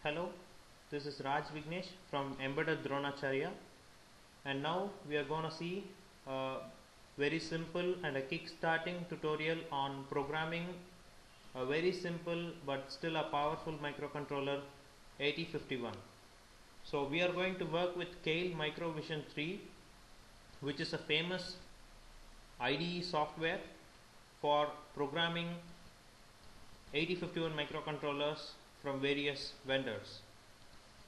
Hello, this is Raj Vignesh from Embedded Dronacharya, and now we are going to see a very simple and a kick-starting tutorial on programming a very simple but still a powerful microcontroller 8051. So we are going to work with Keil Microvision 3, which is a famous IDE software for programming 8051 microcontrollers from various vendors.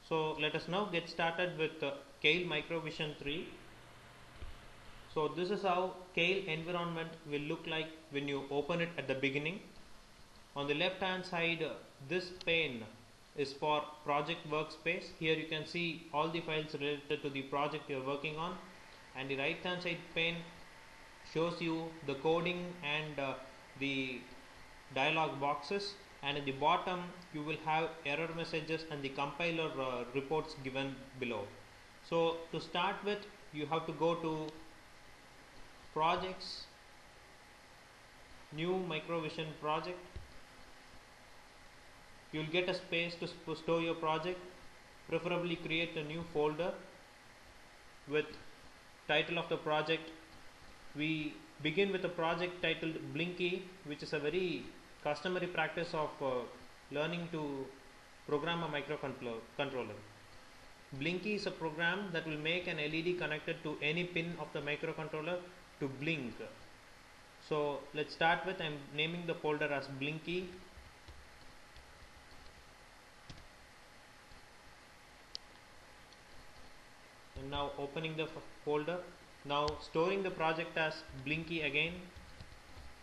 So let us now get started with Keil Microvision 3. So this is how Keil environment will look like when you open it at the beginning. On the left hand side, this pane is for project workspace. Here you can see all the files related to the project you are working on, and the right hand side pane shows you the coding and the dialog boxes, and at the bottom you will have error messages and the compiler reports given below. So to start with, you have to go to projects, new Microvision project. You will get a space to store your project. Preferably create a new folder with title of the project. We begin with a project titled Blinky, which is a very customary practice of learning to program a microcontroller. Blinky is a program that will make an LED connected to any pin of the microcontroller to blink. So let's start with, I'm naming the folder as Blinky. And now opening the folder. Now storing the project as Blinky again.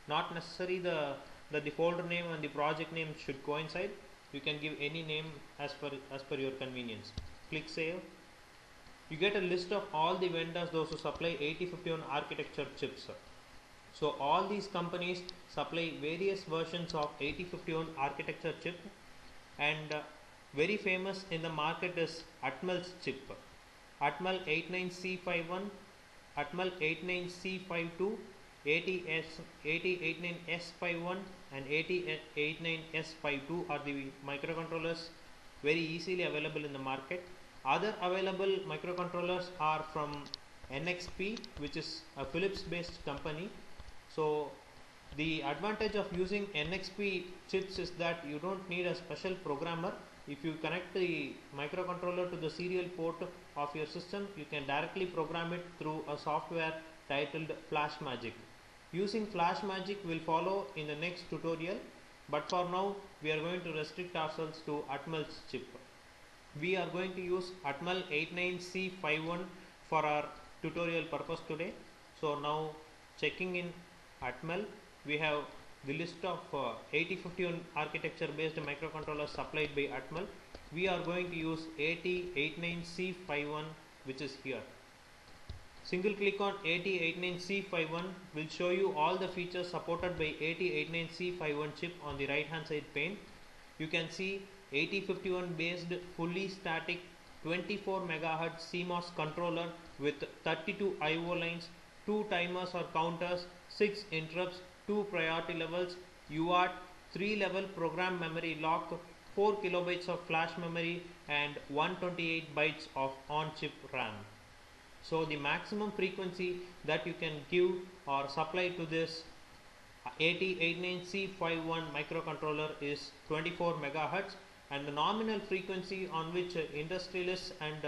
Not necessary that the folder name and the project name should coincide. You can give any name as per your convenience. Click Save. You get a list of all the vendors, those who supply 8051 architecture chips. So all these companies supply various versions of 8051 architecture chip, and very famous in the market is Atmel's chip. Atmel 89C51, Atmel 89C52, 8089S51 and 8089S52 are the microcontrollers very easily available in the market. Other available microcontrollers are from NXP, which is a Philips based company. So the advantage of using NXP chips is that you don't need a special programmer. If you connect the microcontroller to the serial port of your system, you can directly program it through a software titled FlashMagic. Using FlashMagic will follow in the next tutorial, but for now we are going to restrict ourselves to Atmel's chip. We are going to use Atmel 89C51 for our tutorial purpose today. So now checking in Atmel, we have the list of 8051 architecture based microcontrollers supplied by Atmel. We are going to use 8089C51, which is here. Single click on 8089C51 will show you all the features supported by 8089C51 chip on the right hand side pane. You can see 8051 based fully static 24 MHz CMOS controller with 32 IO lines, 2 timers or counters, 6 interrupts, 2 priority levels, UART, 3 level program memory lock, 4 kilobytes of flash memory and 128 bytes of on-chip RAM. So the maximum frequency that you can give or supply to this 8089C51 microcontroller is 24 MHz, and the nominal frequency on which industrialists and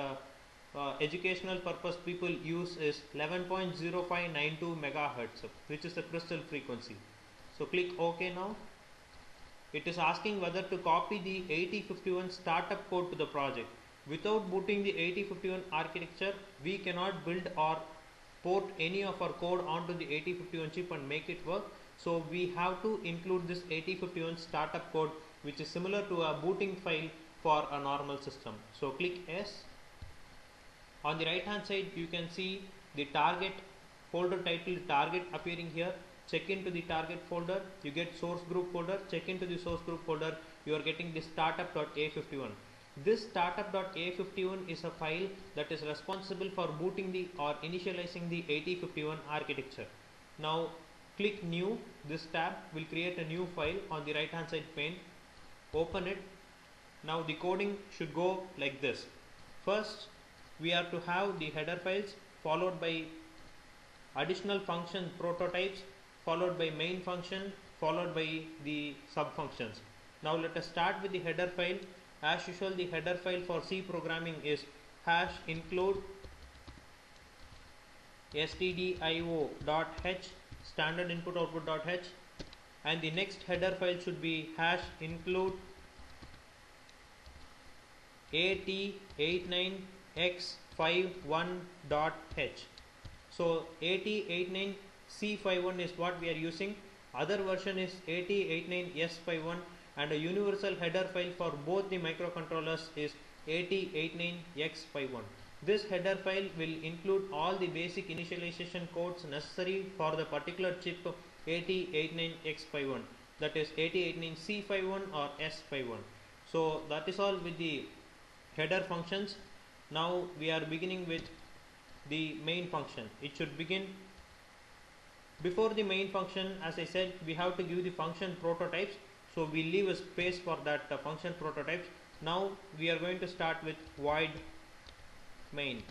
educational purpose people use is 11.0592 MHz, which is the crystal frequency. So click OK now. It is asking whether to copy the 8051 startup code to the project. Without booting the 8051 architecture, we cannot build or port any of our code onto the 8051 chip and make it work. So we have to include this 8051 startup code, which is similar to a booting file for a normal system. So click Yes. On the right hand side, you can see the target folder titled target appearing here. Check into the target folder, you get source group folder. Check into the source group folder, you are getting the startup.a51. This startup.a51 is a file that is responsible for booting the or initializing the 8051 architecture. Now click new. This tab will create a new file on the right hand side pane. Open it. Now the coding should go like this. First, we are to have the header files, followed by additional function prototypes, followed by main function, followed by the sub functions. Now let us start with the header file. As usual, the header file for C programming is hash include stdio.h standard input output.h, and the next header file should be hash include at89x51.h. So 8089C51 is what we are using. Other version is 8089S51, and a universal header file for both the microcontrollers is 8089X51. This header file will include all the basic initialization codes necessary for the particular chip 8089X51, that is 8089C51 or S51. So that is all with the header functions. Now we are beginning with the main function. It should begin before the main function. As I said, we have to give the function prototypes, so we leave a space for that function prototypes. Now we are going to start with void main.